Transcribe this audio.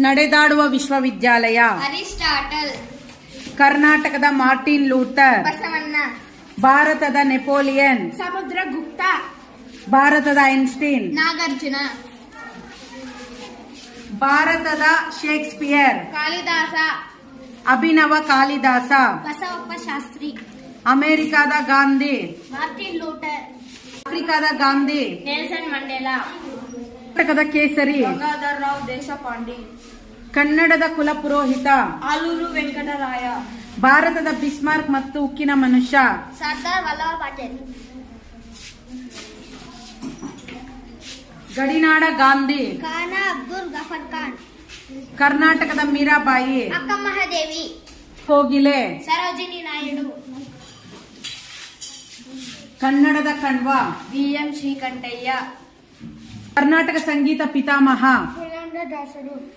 ನಡೆದಾಡುವ ವಿಶ್ವವಿದ್ಯಾಲಯ. ಅರಿಸ್ಟಾಟಲ್. ಕರ್ನಾಟಕದ ಮಾರ್ಟಿನ್ ಲೂಥರ್. ಬಸವಣ್ಣ. ಭಾರತದ ನೆಪೋಲಿಯನ್. ಸಮುದ್ರಗುಪ್ತ. ಭಾರತದ ಐನ್ಸ್ಟೀನ್. ನಾಗಾರ್ಜುನ. ಭಾರತದ ಶೇಕ್ಸ್ಪಿಯರ್. ಕಾಳಿದಾಸ. ಅಭಿನವ ಕಾಳಿದಾಸ. ಬಸವಪ್ಪ ಶಾಸ್ತ್ರಿ. ಅಮೆರಿಕದ ಗಾಂಧಿ. Martin Luther. ಆಫ್ರಿಕಾದ ಗಾಂಧಿ. Nelson Mandela. ಕರ್ನಾಟಕದ ಕೇಸರಿ. ಗಂಗಾಧರರಾವ್ ದೇಶಪಾಂಡೆ. ಕನ್ನಡದ ಕುಲಪುರೋಹಿತ. ಆಲೂರು ವೆಂಕಟರಾಯ. ಭಾರತದ ಬಿಸ್ಮಾರ್ಕ್ ಮತ್ತು ಉಕ್ಕಿನ ಮನುಷ್ಯ. ಸರ್ದಾರ್ ವಲ್ಲಭ ಪಟೇಲ್. ಗಡಿನಾಡ ಗಾಂಧಿ. ಖಾನ ಅಬ್ದುಲ್ ಗಫರ್ ಖಾನ್. ಕರ್ನಾಟಕದ ಮೀರಾಬಾಯಿ. ಅಕ್ಕಮಹಾದೇವಿ. ಕೋಗಿಲೆ. ಸರೋಜಿನಿ ನಾಯ್ಡು. ಕನ್ನಡದ ಕಣ್ವ. ವಿ.ಎಂ. ಶ್ರೀಕಂಠಯ್ಯ. ಕರ್ನಾಟಕ ಸಂಗೀತ ಪಿತಾಮಹ. ಪುರಂದರದಾಸರು.